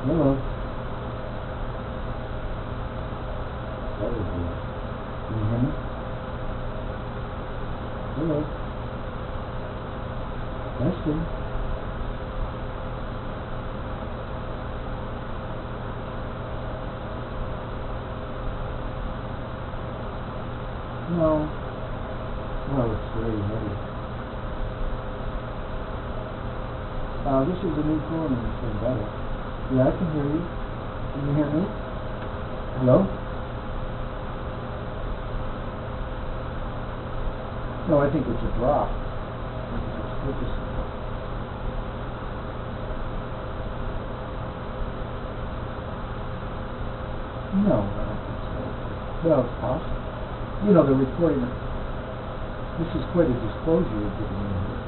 Hello. That was weird. Can you hear me? Hello. Testing. No. Well, it's very heavy. This is a new phone and it's been better. Yeah, I can hear you. Can you hear me? Hello? No, I think it's a drop. No, I don't think so. Well, it's possible. You know, the recording, this is quite a disclosure you're giving me here.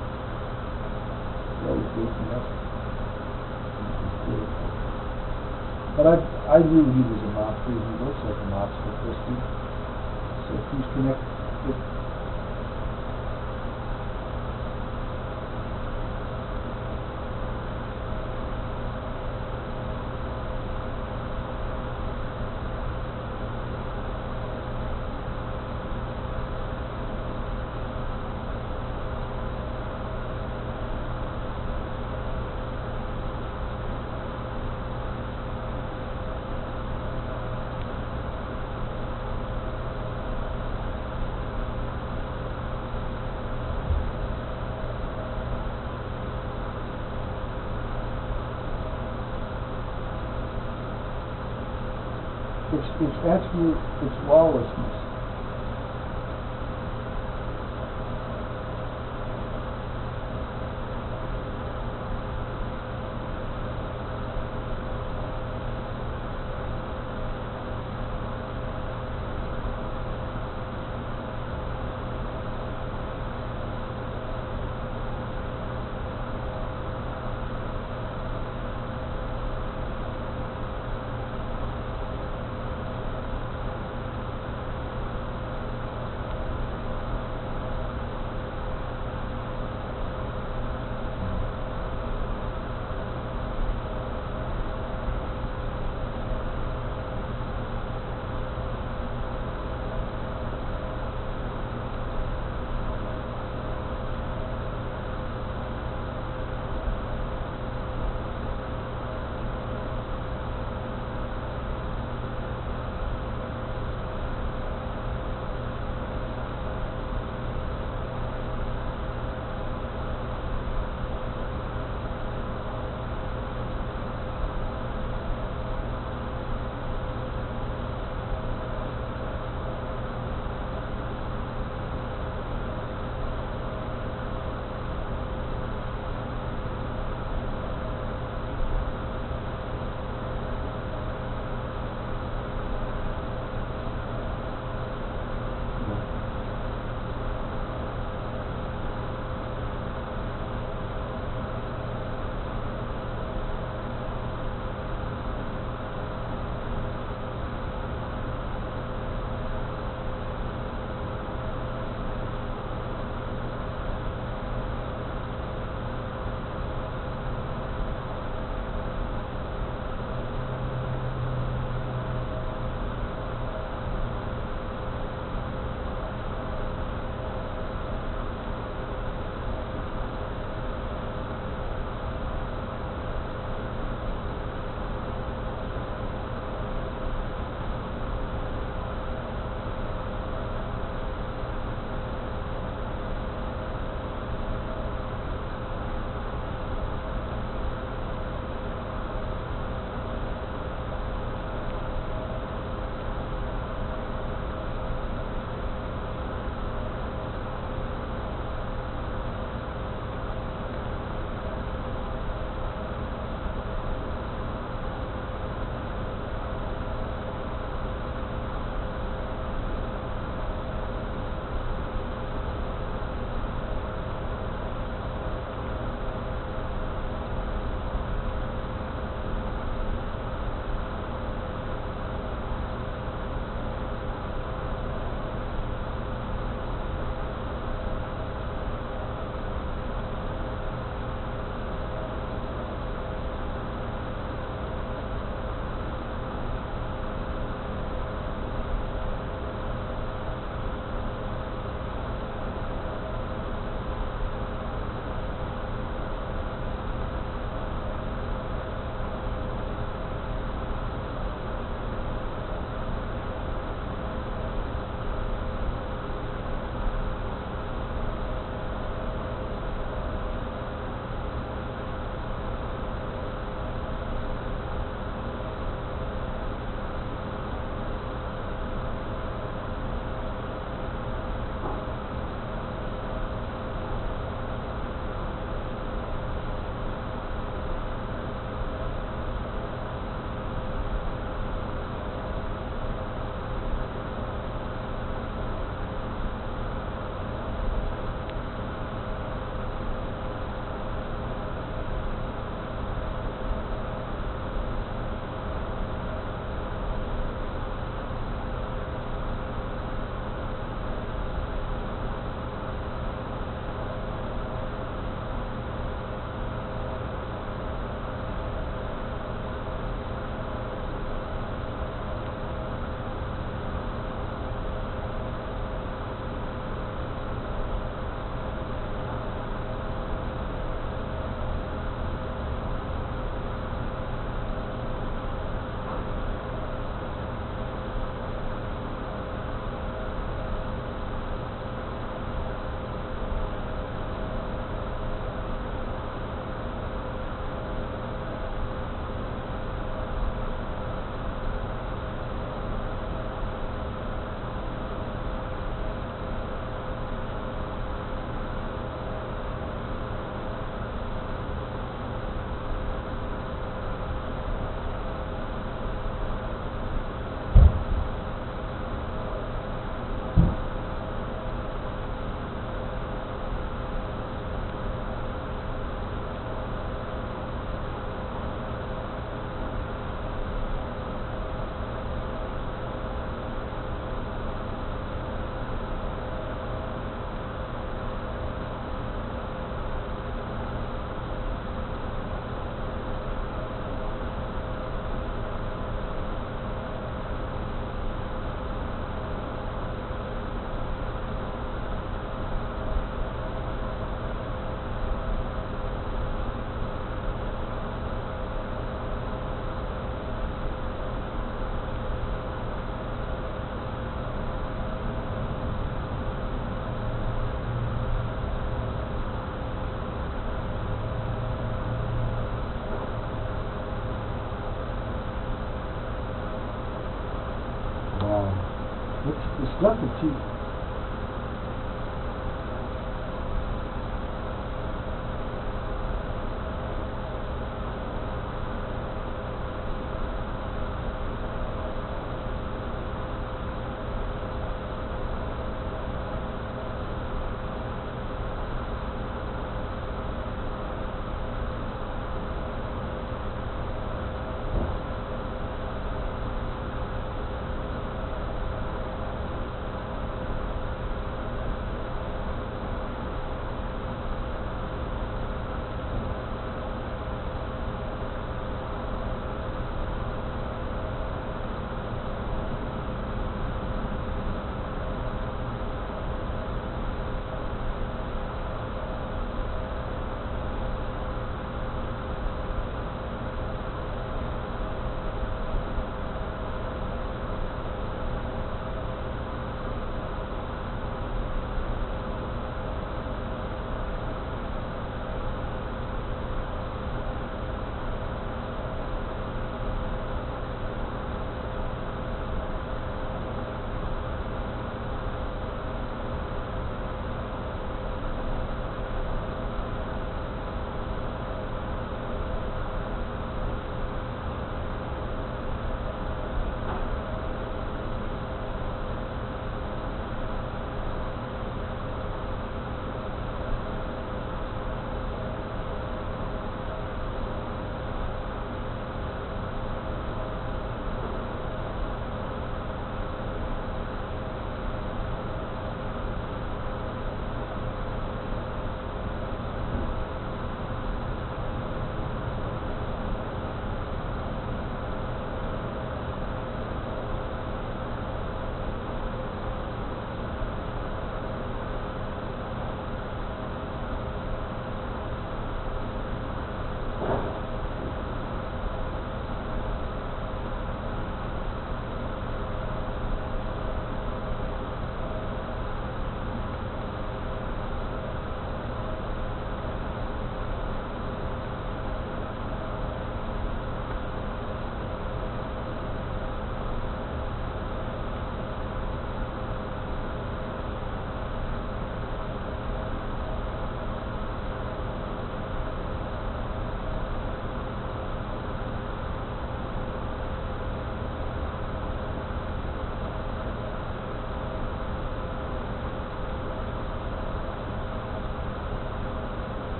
It's always waking up. But I knew he was a mobster. He looks like a mobster, Christy. So if he's connected with... It's absolute, it's lawlessness. chief.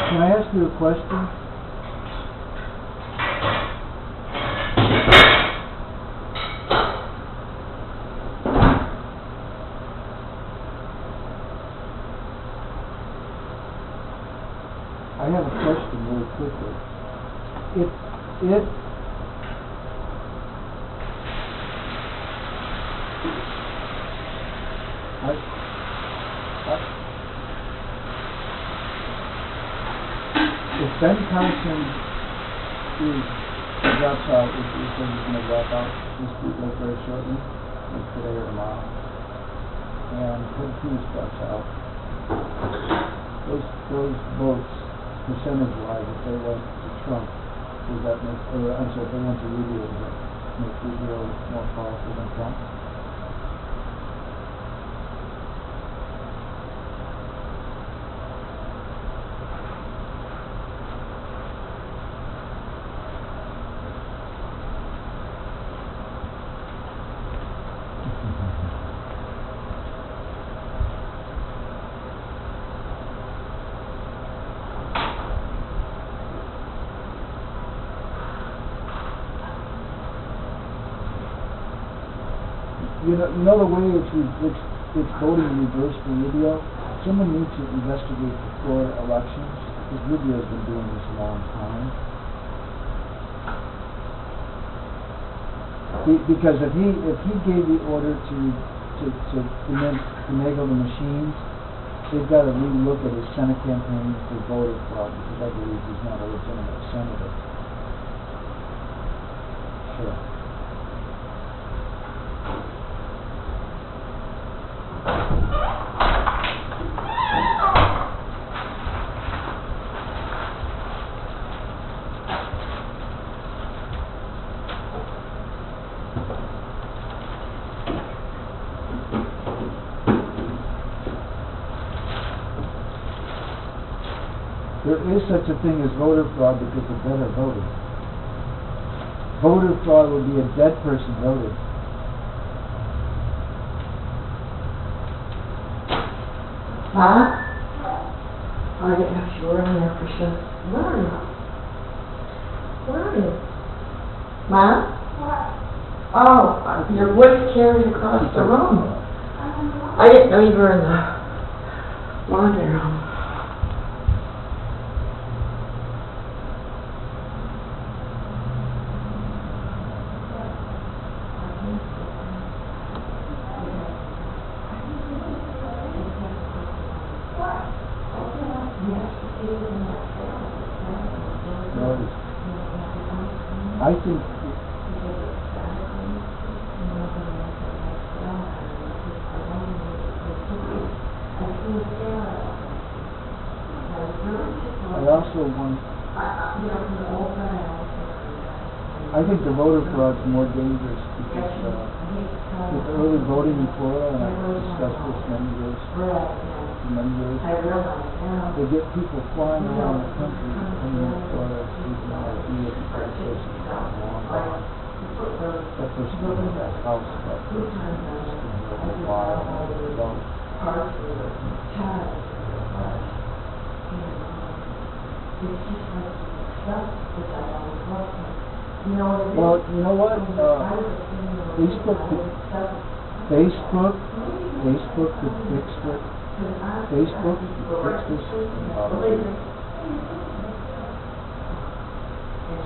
Can I ask you a question? I have a question really quickly. If Ben Carson drops out, is he's going to drop out this week, like very shortly, like today or tomorrow, and Ted Cruz drops out, those votes, percentage-wise, if they went to Trump, does that make, or I'm sorry, if they went to Rubio, does that make Rubio more powerful than Trump? You know the way it's voting reversed for Rubio? Someone needs to investigate the Florida elections, because Rubio's been doing this a long time. Because if he gave the order to finagle the machines, they've got to re-look at his Senate campaign for voter fraud, because I believe he's not a legitimate senator. Sure. There is such a thing as voter fraud because the dead are voting. Voter fraud would be a dead person voting. Ma? I didn't know you were in there for some. Where are you? Where are you? Ma? Oh, your voice carried across the room. I didn't know you were in the laundry room. I think I think the voter fraud is more dangerous because with early voting in Florida, and I've discussed this many years, they get people flying around the country coming to Florida speaking their ideas and protesting along. That person doesn't have that house, that person is going to buy and vote. Well, you know what? Facebook could fix it. Facebook could fix this.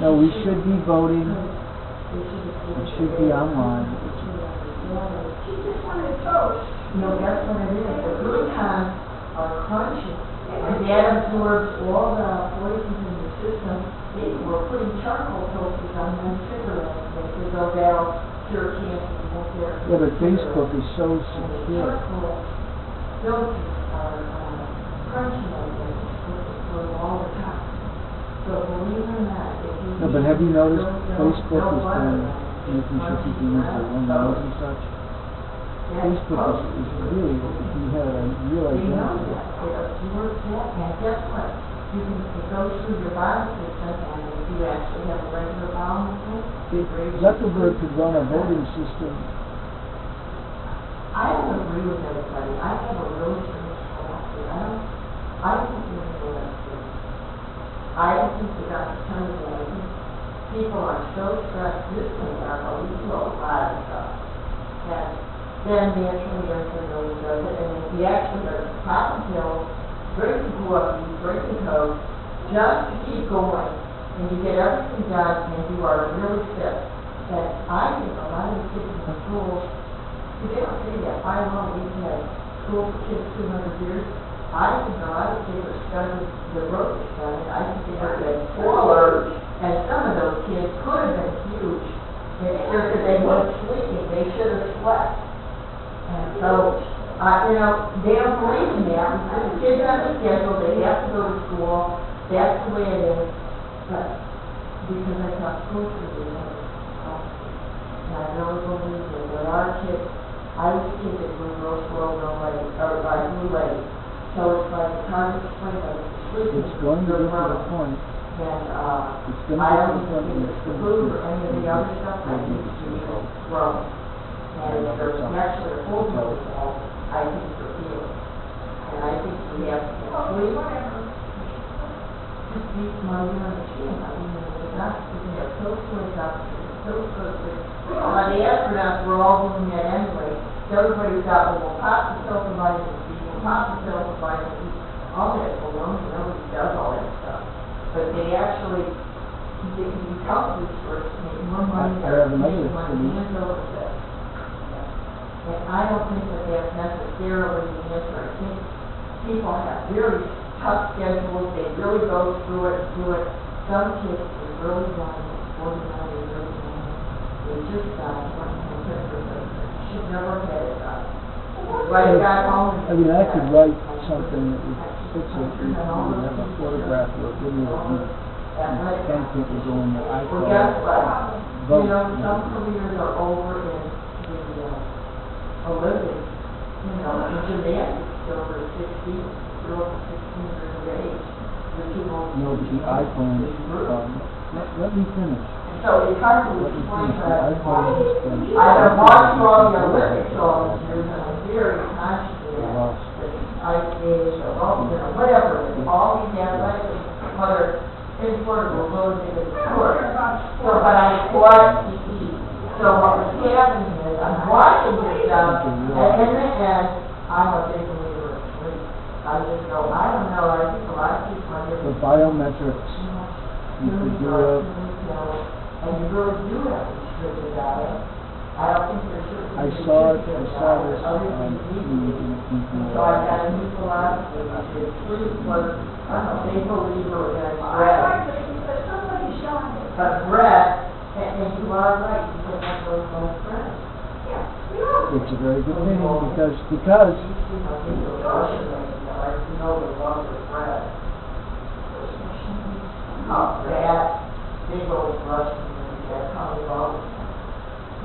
No, we should be voting. It should be online. That's what it is. The good times are crunchy. And that absorbs all the poisons in the system. People were putting charcoal filters on them cigarettes. They could go down, cure cancer. Yeah, but Facebook is so secure. Charcoal filters are crunchy like this for all the time. So believe it or not, if you... No, but have you noticed Facebook has been making sure people use their own names and such? Facebook is really, if you had a real identity. It absorbs that, and guess what? It goes through your body system, and if you actually have a regular bowel movement, Zuckerberg could run a voting system. I don't agree with everybody. I have a really strange philosophy. I don't tons of it. People are so stressed this thing out, but we do a lot of stuff. And then naturally, everybody does it, and if he actually does pop a pill, break the book, break the code, just to keep going, and you get everything done, and you are really fit. And I think a lot of the kids in the schools, they don't say that. I know we've had school for kids 200 years. I think a lot of kids are studying the road study. I think they are getting forward, and some of those kids could have been huge. It's just that they weren't sleeping. They should have slept. And so, you know, they don't believe in that. We put the kids on the schedule. They have to go to school. That's the way it is. But because I thought school should be better. And I really believe that with our kids, I was a kid that grew real slow, real late, or I grew late. So it's like it's hard to explain, but sleeping It's going to get to the point. And It's going to I get to don't the point think where it's it's the going food to or any of the other stuff that needs to be grown. And there's actually a full dose of, I think, for healing. And I think we have to get sleep. Just be smart and understand. I mean, the doctors have so good doctors, so good. The astronauts were all doing that anyway. Everybody's got a little pop yourself and vitamin C, pop yourself and vitamin C, all that baloney. Nobody does all that stuff. But they actually, you help these first, make more money, I have another make money, solution. and go with it. And I don't think that that's necessarily the answer. I think people have very tough schedules, they really go through it, do it. Some kids are really young, 49 or 39, they just died, should never have had it done. Right, got home. I mean, I could write something that would fix it. You would have a photograph or a video of me. And 10 people doing the Well, guess what? vote. You know, some careers are over in the Olympics. You know, the gymnastics are over 60, girls 16 years of age. The people. No, but the iPhone, let me finish. So it's hard to Let me explain finish. The that. iPhone has been. I've watched all the Olympics all these years, and I'm very conscious of that. Lost. Ice age, or, you know, whatever, it is, all these athletics, whether it's sort of a little bit of sport. So, but I watch TV. So what was happening is, I'm watching this stuff, and in the end, I'm a big believer in sleep. I just go, I don't know, I think a lot of people are The getting biometrics, you could do it. and you really do have to strip it out. I don't think there should be. I saw this on TV in a people. So I got a new philosophy, that sleep was, I'm a big believer in rest. But rest, and you are right, you can have those most rest. It's a very good thing because You know, people rush it, like, you know, the love of rest. Oh, that, big old rush, that's how we all.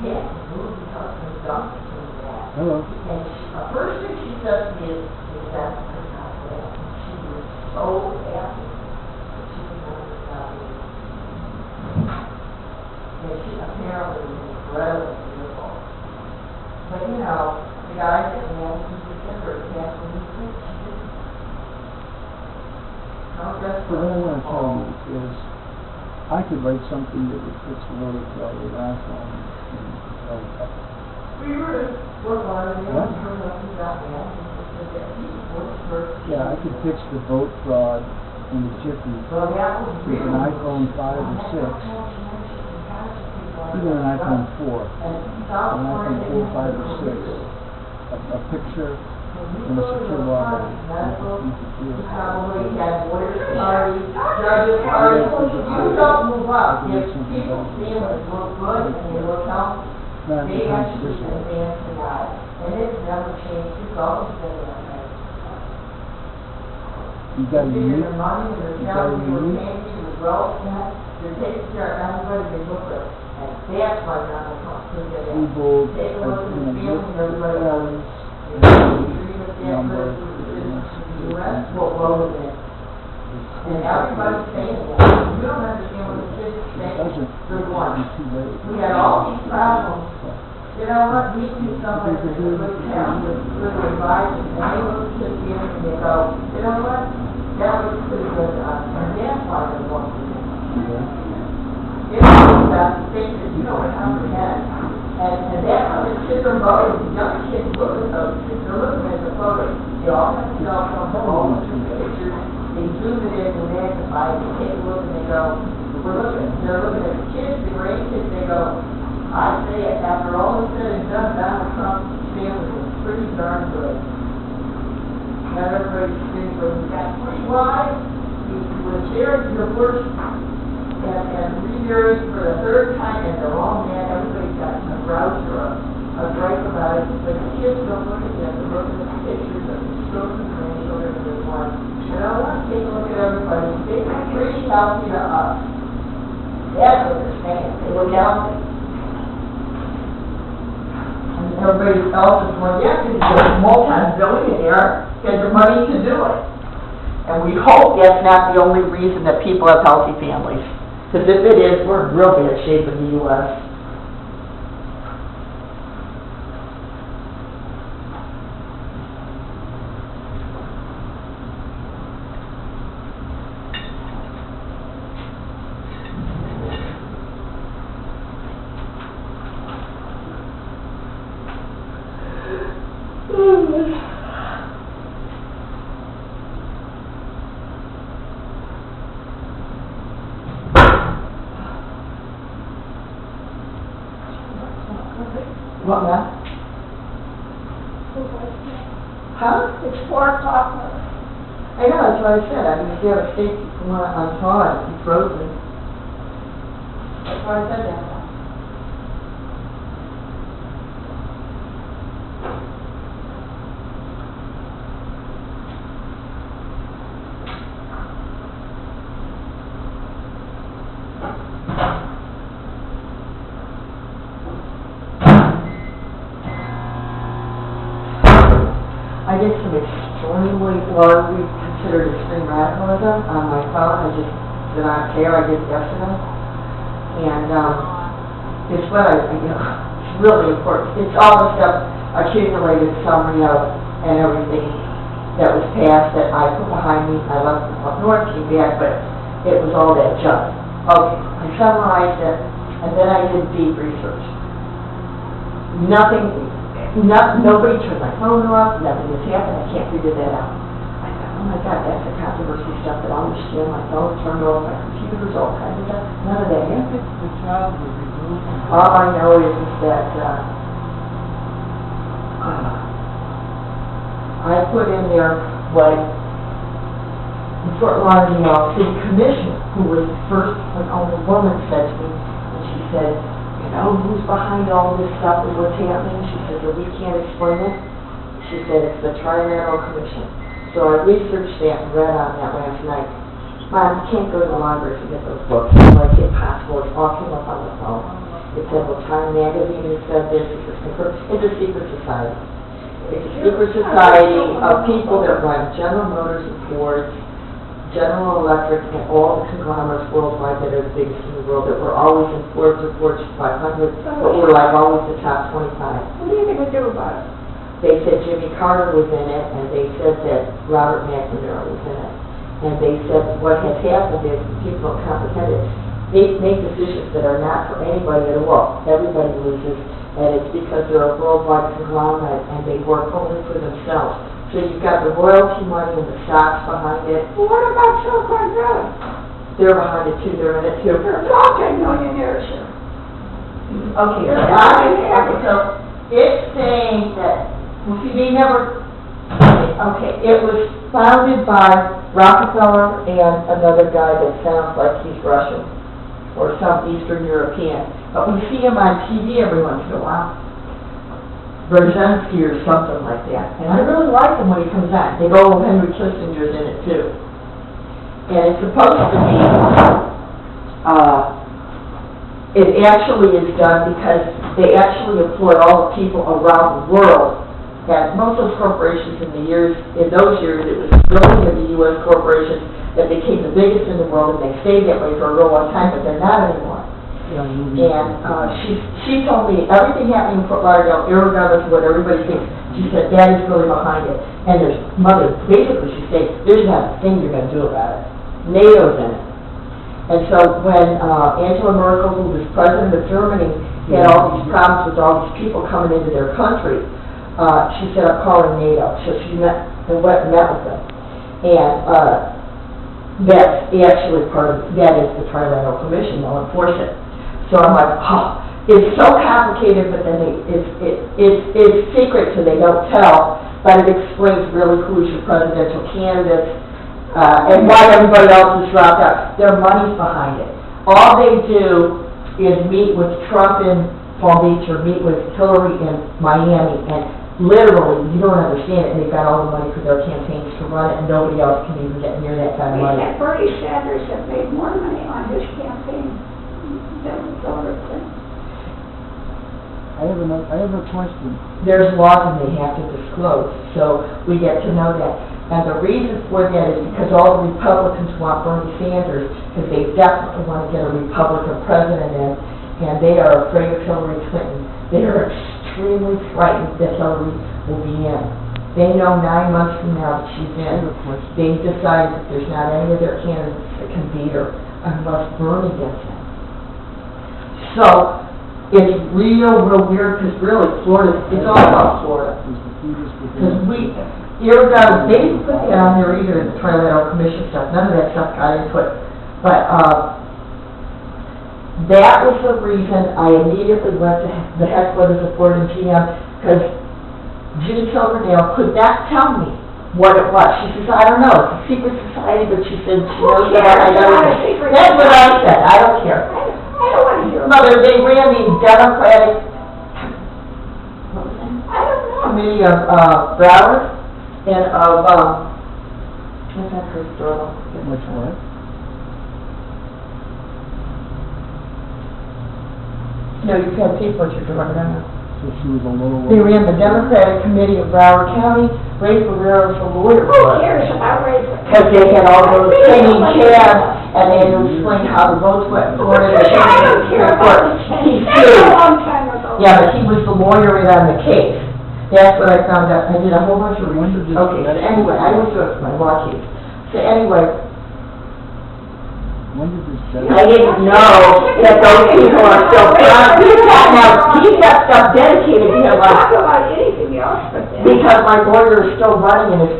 Yeah, move because we've done that. hello. And the first thing she said to me is that's not that. She was so happy that she could not stop it. And she apparently was incredibly beautiful. But you know, the guy that went to September, cast in his sleep, she didn't. No, that's So what I want to tell you is, I could write something that would fix the road to the last one. We were work on it, and turn up and down, Yeah, I could fix the vote fraud in the jiffy So that was with an iPhone 5 or 6, even an iPhone 4, an iPhone 4, 5 or 6, a picture and a secure login. You could do it. Probably had lawyers parties, judges parties, you don't move up, if people's families look good and they look healthy, Not they the actually Constitution. advance to God, and it's never changed, it's always been that way. You got to Your use, money, your you got to salary, your use, family, your wealth, you're taking care of everybody they look at, and that's why Donald Trump could get in. people, Take a look at his family, look everybody else. number, US will vote in. And everybody's saying that. You don't understand what the kids are saying. doesn't, Good one. be too late. We had all these problems. You know what? We need somebody that's a good parent, with good advice, and they look at the end and they go, you know what? That was pretty good. And that's why they want to do it. about things that you don't comprehend. And that's how the kids are voting. The young kids look at those kids, they're looking at the photos. They all have cell phones, they're all looking at the pictures. They zoom it in and magnify it, they take a look and they go, they're looking at the kids, the grandkids, they go, I say it, after all is said and done, Donald Trump's family was pretty darn good. Not everybody's sitting, but he got 3 wives, he was there in divorce, and remarried for the 3rd time, and they're all mad. Everybody's got a grouch or a gripe about it, but the kids don't look at them, they're looking at the pictures of the children and grandchildren of this one. And I want to take a look at everybody. They were pretty healthy to us. That's what they're saying. They were healthy. And everybody else is going, yeah, because you're a multi-billionaire, get the money to do it. And we hope that's not the only reason that people have healthy families. Because if it is, we're in real bad shape in the U.S. What now? Huh? It's 4 o'clock. I know, that's what I said. I mean, if you have a steak you want to unthaw it, it's frozen. That's why I said that. I did some extremely, well, we considered extreme radicalism on my phone. I just did not care. I did it yesterday. And it's what it's really important. It's all the stuff accumulated summary of and everything that was passed that I put behind me. I left up north, came back, but it was all that junk. Okay, I summarized it, and then I did deep research. Nobody turned my phone off, nothing has happened, I can't figure that out. I thought, oh my God, that's the controversy stuff that I'll understand, my phone turned off, my computers, all kinds of stuff, none of that happened. The child was removed. All I know is that, I put in there what the Fort Lauderdale City Commissioner, who was the first and only woman, said to me, and she said, you know, who's behind all this stuff and what's happening? She said, well, we can't explain it. She said, it's the Trilateral Commission. So I researched that and read on that last night. Mom, you can't go to the library to get those books. It's like impossible. It all came up on the phone. It said, well, Time Magazine has said this. It's a secret society. It's a secret society of people that run General Motors and Ford, General Electric, and all the conglomerates worldwide that are the biggest in the world, that were always in Forbes or Fortune 500, but were like always the top 25. What are you going to do about it? They said Jimmy Carter was in it, and they said that Robert McNamara was in it. And they said what has happened is people don't comprehend it. They make decisions that are not for anybody at all. Everybody loses, and it's because they're a worldwide conglomerate, and they work only for themselves. So you've got the royalty money and the stocks behind it. Well, what about Silicon Valley? They're behind it too, they're in it too. They're multi-millionaires here. Okay, so it's saying that, well, see, they never, okay, it was founded by Rockefeller and another guy that sounds like he's Russian or some Eastern European. But we see him on TV every once in a while. Brzezinski or something like that. And I really like him when he comes on. They go, oh, Henry Kissinger's in it too. And it's supposed to be, it actually is done because they actually employ all the people around the world. And most of those corporations in those years, it was really the U.S. corporations that became the biggest in the world, and they stayed that way for a real long time, but they're not anymore. And she told me everything happening in Fort Lauderdale, irregardless of what everybody thinks, she said that is really behind it. And basically she said, there's not a thing you're going to do about it. NATO's in it. And so when Angela Merkel, who was president of Germany, had all these problems with all these people coming into their country, she said, I'm calling NATO. So she met and went and met with them. And that's actually that is the Trilateral Commission, they'll enforce it. So I'm like, oh, it's so complicated, but then it's secret, so they don't tell, but it explains really who's your presidential candidates, and why everybody else is dropped out. Their money's behind it. All they do is meet with Trump in Palm Beach or meet with Hillary in Miami, and literally, you don't understand it, and they've got all the money for their campaigns to run it, and nobody else can even get near that kind of money. And Bernie Sanders have made more money on his campaign than Hillary Clinton. I have a question. There's laws and they have to disclose, so we get to know that. And the reason for that is because all the Republicans want Bernie Sanders, because they definitely want to get a Republican president in, and they are afraid of Hillary Clinton. They are extremely frightened that Hillary will be in. They know 9 months from now that she's in. They've decided that there's not any of their candidates that can beat her unless Bernie gets in. So, it's real weird, because really, Florida, it's all about Florida. Because they didn't put that on there either in the Trilateral Commission stuff, none of that stuff got input. But, that was the reason I immediately went to the headquarters of Ford and GM, because Jean Silverdale could not tell me what it was. She says, I don't know, it's a secret society, but she said she knows that I know. That's what I said, I don't care. I don't want to hear Mother, they ran the Democratic I don't know. Committee of Broward and of what's that her store? Which one? No, you can't see what you're doing now. So she was a little... They ran the Democratic Committee of Broward County. Ray Ferrero's a lawyer. Who cares about race? Because they had all those singing chants, and they had to explain how the votes went in Florida. I don't care about the change. That's a long time ago. Yeah, but he was the lawyer in on the case. That's what I found out. I did a whole bunch of research. Okay, so anyway, I was doing my law case. So anyway, When did this... I didn't know that those people are still proud. He's got stuff dedicated to him, Talk about anything else but that. because my lawyer is still running and is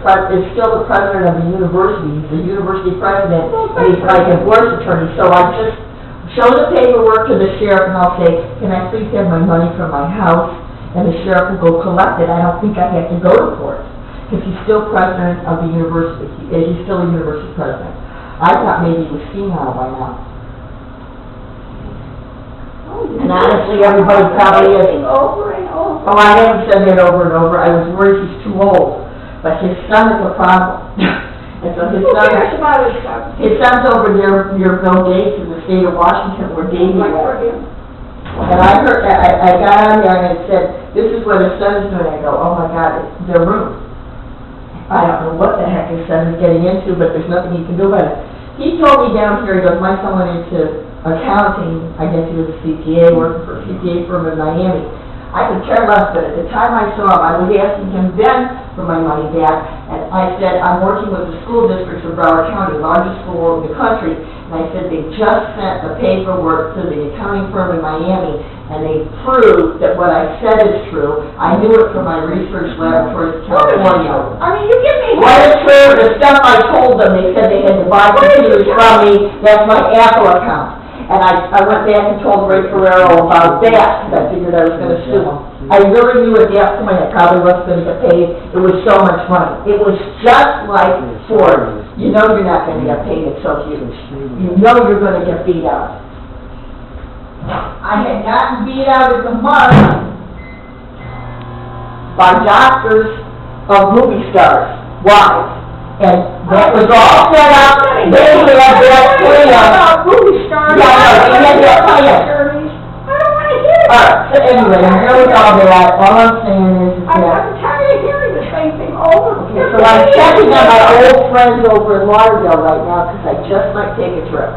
still the president of the university. He's the university president, and he's my divorce attorney. So I just show the paperwork to the sheriff, and I'll say, can I please have my money from my house? And the sheriff will go collect it. I don't think I have to go to court, because he's still president of the university. He's still a university president. I thought maybe he was senile by now. And honestly, everybody probably is. Over and over. Oh, I haven't said that over and over. I was worried he's too old. But his son is a problem. And so his Who son... cares about his son? His son's over near Bill Gates in the state of Washington, where Davey Like for was. him. And I heard, I got on there and it said, this is what his son is doing. I go, oh my God, it's their room. I don't know what the heck his son is getting into, but there's nothing he can do about it. He told me down here, he goes, my son went into accounting. I guess he was a CPA, working for a CPA firm in Miami. I could care less, but at the time I saw him, I was asking him then for my money back, and I said, I'm working with the school districts of Broward County, largest school in the country, and I said, they just sent the paperwork to the accounting firm in Miami, and they proved that what I said is true. I knew it from my research laboratories in California. I mean, you give me... What is true, the stuff I told them, they said they had to buy computers from me, that's my Apple account. And I went back and told Ray Ferrero about that, because I figured I was going to sue him. I really knew at that point I probably wasn't going to get paid. It was so much money. It was just like Ford. You know you're not going to get paid, it's so huge. You know you're going to get beat out. I had gotten beat out at the mark by doctors of movie stars, wives. And that was all set up. They had that plan. Movie stars. Yeah, no, they had that plan. I don't want to hear it. Alright, so anyway, here was all that. All I'm saying is that... I'm tired of hearing the same thing over. Okay, so I'm checking on my old friends over in Lauderdale right now, because I just might take a trip.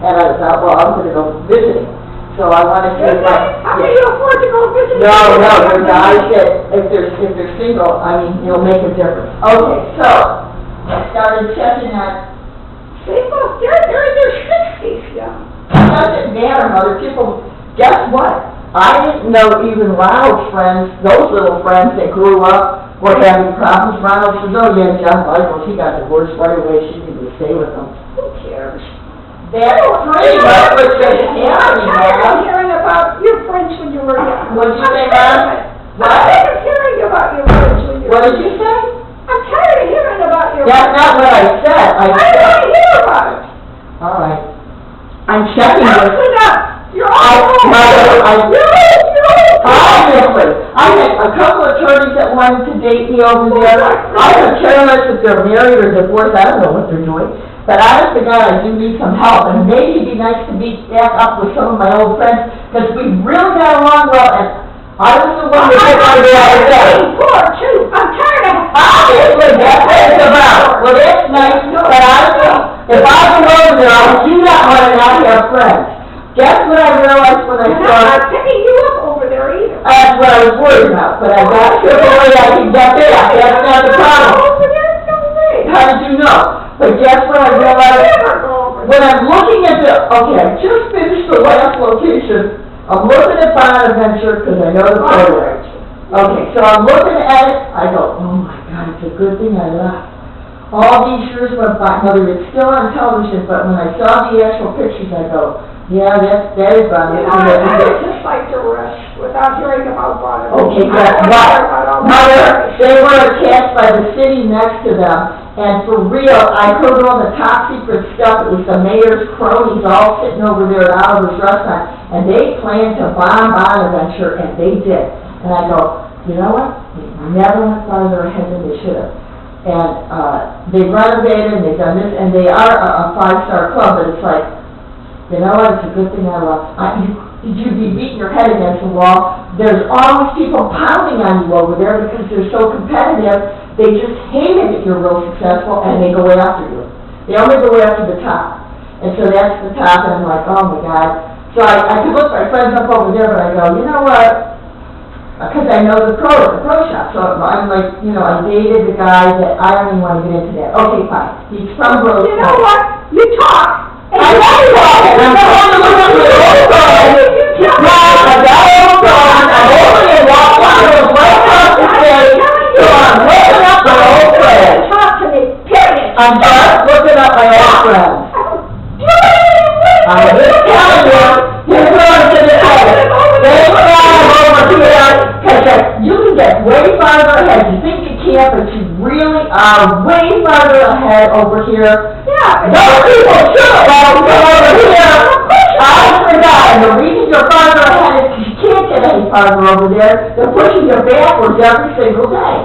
And I thought, well, I'm going to go visiting. So I want to say, How can you afford to go visit? no, the guys that, if they're single, I mean, it'll make a difference. Okay, so I started checking on They're in their 60s, yeah. It doesn't matter, Mother. People, guess what? I didn't know even Ronald's friends, those little friends that grew up, were having problems. Ronald says, oh yeah, John Michaels, he got divorced right away, she needed to stay with him. Who cares? That's pretty much what you're hearing, I'm tired of man. hearing about your friends when you were young. What'd you say, Mom? What? I'm tired of hearing about your friends when you were What young. did you say? I'm tired of hearing about your That's friends. not what I said. I don't want to said, hear about it. all right. I'm checking this. Listen up. You're all Obviously, I had a couple of attorneys that wanted to date me over there. I could care less if they're married or divorced, I don't know what they're doing. But honest to God, I do need some help, and maybe it'd be nice to be back up with some of my old friends, because we really got along well, and I was the one that did my other day. Poor, too. I'm tired of Obviously, that's what it's about. Well, that's nice, but honestly, if I go over there, I do not want to not have friends. Guess what I realized when I I'm started? not picking you up over there either. That's what I was worried about, but I got to the way I can get there. That's not the problem. Over there? No way. How did you know? But guess what I realized? Never go over there. When I'm looking at the, okay, I just finished the last location. I'm looking at Bonaventure because I know the program. Okay, so I'm looking at it. I go, oh my God, it's a good thing I left. All these years went by. Mother, it's still on television, but when I saw the actual pictures, I go, yeah, that is Bonaventure. I would just like to rest without hearing about Bonaventure. Okay, guess what? Mother, they were attacked by the city next to them, and for real, I heard all the top secret stuff. It was the mayor's cronies all sitting over there at Oliver's restaurant, and they planned to bomb Bonaventure, and they did. And I go, you know what? They never went farther ahead than they should have. And they renovated, and they've done this, and they are a five-star club, but it's like, you know what? It's a good thing I left. You'd be beating your head against the wall. There's always people pounding on you over there because they're so competitive. They just hate it that you're real successful, and they go after you. They only go after the top. And so that's the top, and I'm like, oh my God. So I could look my friends up over there, but I go, you know what? Because I know the pro shop. So I'm like, you know, I dated the guy that I don't even want to get into that. Okay, fine. He's from Rose. You know what? You talk. I'm not talking. I'm trying to look at the old guy. No, I got old guy. I'm over here walking on the right across the stage, so I'm looking up my old friends. Talk to me, period. I'm just looking up my old friends. I'm just telling you, here's what I'm going to say. They fly over here, because you can get way farther ahead. You think you can't, but you really are way farther ahead over here. Yeah. Those people should have come over here. I forgot, and the reason you're farther ahead is because you can't get any farther over there. They're pushing you backwards every single day.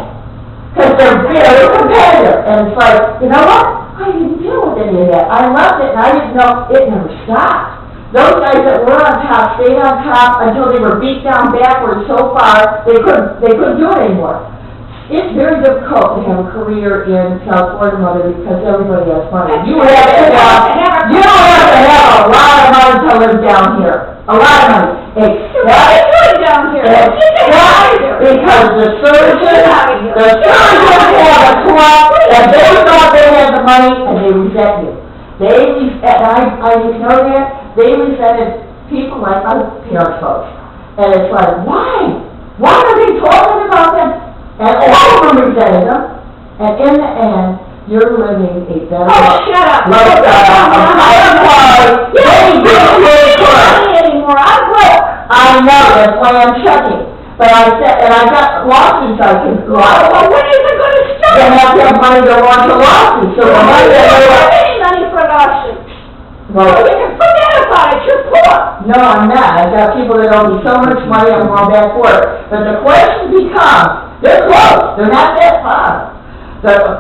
Because they're very competitive. And it's like, you know what? I didn't deal with any of that. I loved it, and I didn't know it never stopped. Those guys that were on top stayed on top until they were beat down backwards so far they couldn't do it anymore. It's very difficult to have a career in South Florida, Mother, because everybody has money. You have to have a lot of money to live down here. A lot of money. What are you doing down here? Because the surgeons have a club, and they thought they had the money, and they resent you. I didn't know that. They resented people like us, parents folks. And it's like, why? Why are they talking about them? And all of them resented them. And in the end, you're living a better Oh, shut up. lifestyle. I'm sorry. They didn't really care anymore. I'm broke. I know, that's why I'm checking. But I said, and I got lawsuits I can file. Well, when is it going to start? They have to have money to launch a lawsuit, so the money that they don't have any money for lawsuits. well, So you can forget about it. You're poor. no, I'm not. I've got people that owe me so much money, I'm going back for it. But the question becomes, they're close, they're not that far.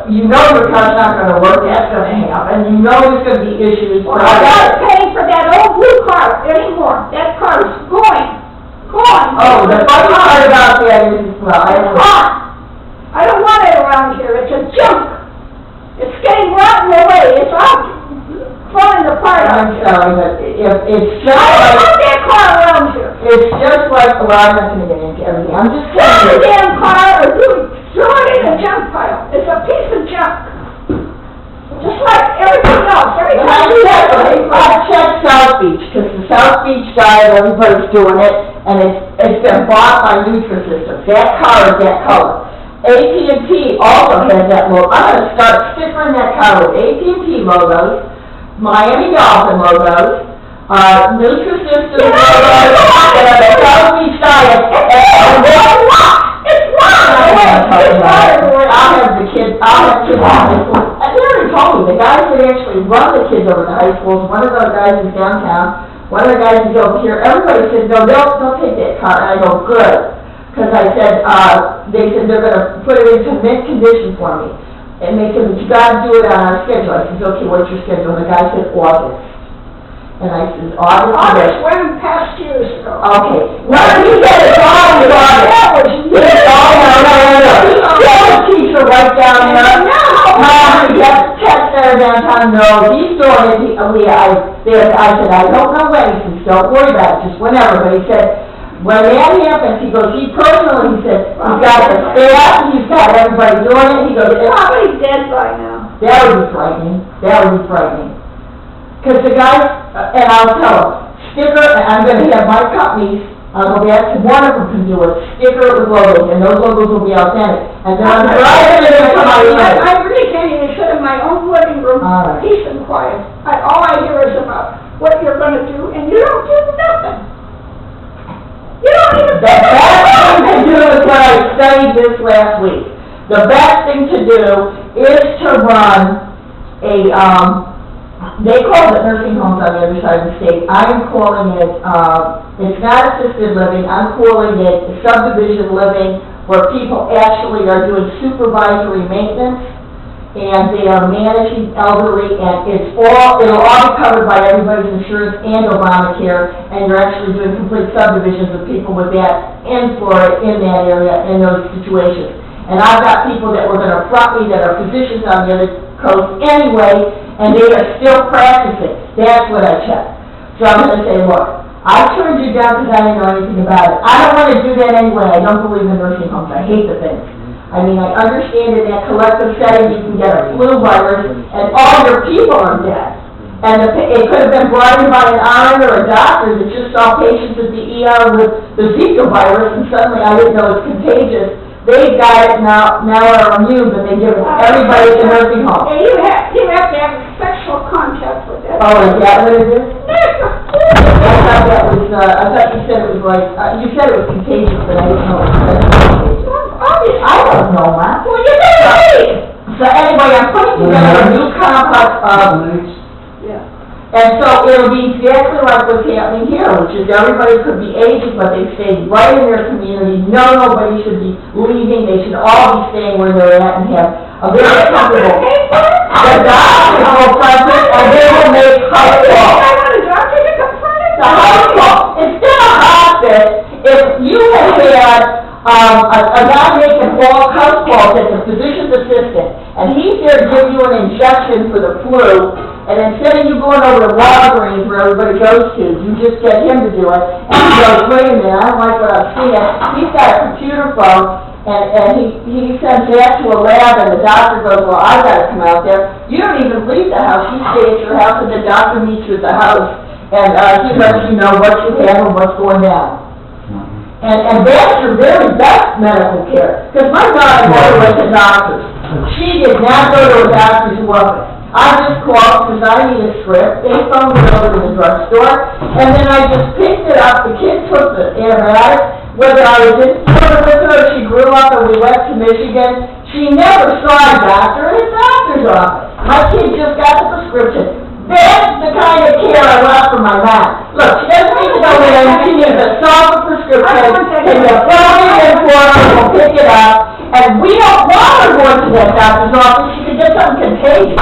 You know your car's not going to work, that's going to happen. You know there's going to be issues. Well, I'm not paying for that old blue car anymore. That car is gone. Oh, the funny part about that is, well, It's gone. I don't want it around here. It's a junk. It's getting rotten away. It's all falling apart. I'm sorry, but if it's just I don't like, want that car around here. it's just like, well, I'm not going to get into everything. I'm just Throw the telling you. damn car or throw it in a junk pile. It's a piece of junk. Just like everything else. Everything South Beach, because the South Beach diet, everybody's doing it, and it's been bought by Nutrisystem. That car is that color. AT&T also has that logo. I'm going to start stickering that car with AT&T logos, Miami Dolphin logos, Nutrisystem logos, and the South Beach diet, and I'll have kids in high school. And they already told me, the guys that actually run the kids over to high schools, one of those guys is downtown, one of the guys is over here, everybody said, no, they'll take that car. And I go, good. Because I said, they said they're going to put it into mint condition for me. And they said, but you got to do it on our schedule. I said, okay, what's your schedule? And the guy said, August. And I said, August? When past years ago. Okay. No, he said it's all in August. It's all no. Still a teacher right down there. Mom, you have to text there downtown. No, he's doing it. I said, I don't know when. He says, don't worry about it, just whenever. But he said, when that happens, he goes, he personally, he said, he's got the staff, he's got everybody doing it. He goes, probably dead by now. That would be frightening. Because the guys, and I'll tell them, sticker, and I'm going to have my companies, I'll go back to one of them can do it, sticker with logos, and those logos will be authentic. And then I'm going to come out with it. I really can't even sit in my own living room, peace and quiet. All I hear is about what you're going to do, and you don't do nothing. You don't even do The best thing to do is what I studied this last week. The best thing to do is to run a, they call it nursing homes on the other side of the state. I'm calling it, it's not assisted living, I'm calling it subdivision living, where people actually are doing supervisory maintenance, and they are managing elderly, and it'll all be covered by everybody's insurance and Obamacare, and you're actually doing complete subdivisions of people with that in Florida, in that area, in those situations. And I've got people that were going to front me that are physicians on the other coast anyway, and they are still practicing. That's what I checked. So I'm going to say, look, I turned you down because I didn't know anything about it. I don't want to do that anyway. I don't believe in nursing homes. I hate the things. I mean, I understand in that collective setting you can get a flu virus and all your people are dead. And it could have been brought in by an RN or a doctor that just saw patients at the ER with the Zika virus, and suddenly I didn't know it's contagious. They got it now are immune, but they give it to everybody at the nursing home. Yeah, you have to have sexual contact with it. Oh, is that what it is? I thought you said it was like, you said it was contagious, but I didn't know it was contagious. I don't know, Ma. Well, you didn't. So anyway, I'm putting together a new complex of, and so it'll be exactly like what's happening here, which is everybody could be aging, but they stay right in their community. No, nobody should be leaving. They should all be staying where they're at and have a very comfortable. The doctors will front it, and they will make house calls. I want a doctor to come front it. The house call, instead of hospice, if you had had a guy making house calls as a physician's assistant, and he's there to give you an injection for the flu, and instead of you going over to Walgreens where everybody goes to, you just get him to do it, and he goes, wait a minute, I don't like what I'm seeing. He's got a computer phone, and he sends that to a lab, and the doctor goes, well, I've got to come out there. You don't even leave the house. You stay at your house, and the doctor meets you at the house, and he lets you know what you have and what's going down. And that's your very best medical care. Because my daughter never went to doctors. She did not go to a doctor's office. I just called because I need a script. They phoned me over to the drugstore, and then I just picked it up. The kid took the antibiotics. Whether I was in Florida with her, she grew up, and we went to Michigan. She never saw a doctor in a doctor's office. My kid just got the prescription. That's the kind of care I want for my mom. Look, she doesn't need to go in. She needs to solve the prescription. Can you phone it in for her? We'll pick it up. And we don't want her going to that doctor's office. She could get something contagious.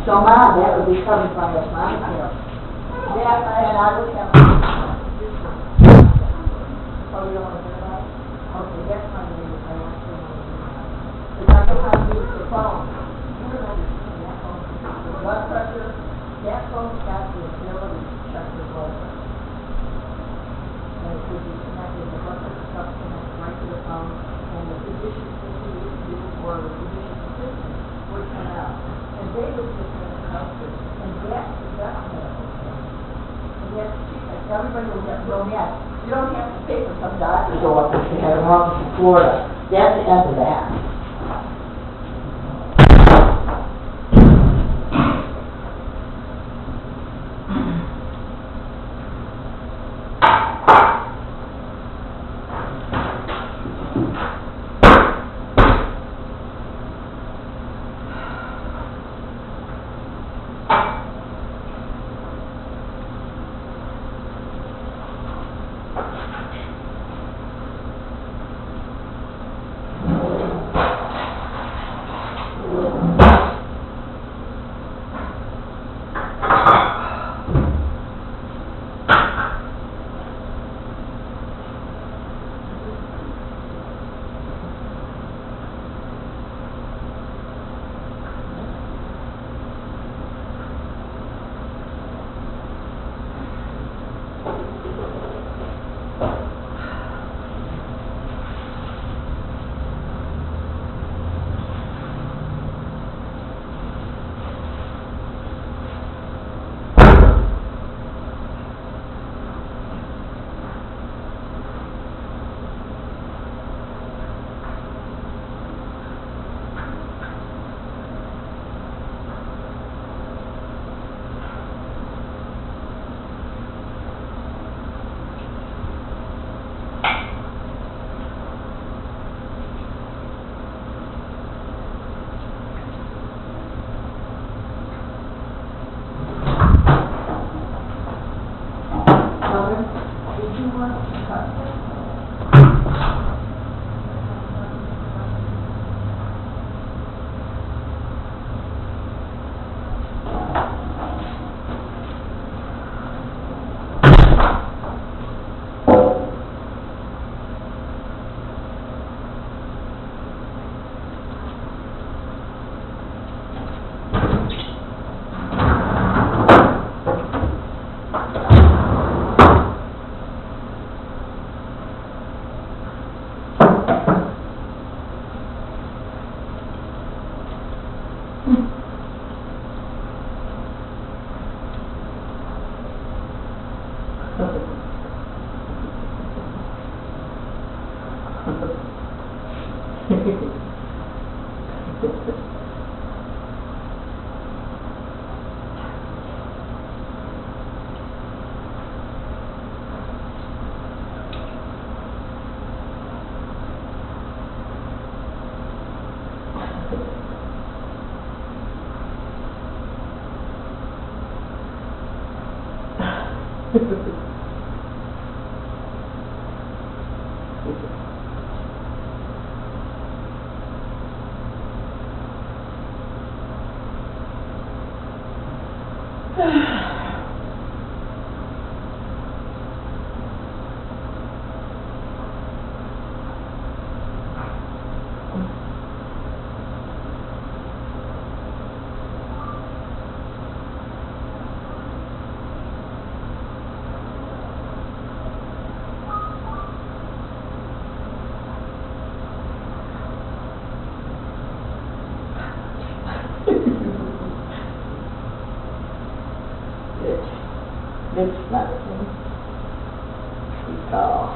So Ma, that would be coming from the my account. Yeah, and I would have. Oh, you don't want to do that? Okay, that's not the reason I want to know. Because I know how to use the phone. You don't understand that phone. The blood pressure, that phone's got the ability to check your blood pressure. And it could be connected, the blood pressure stuff connects right to the phone, and the physician, you or the physician assistant would come out. And they would just have a culture, and that's the best medical care. And that's cheap, like everybody will get blown out. You don't have to pay for some doctor to go up if you had a problem in Florida. That's the end of that. It's medicine. We call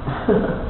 Ha ha ha.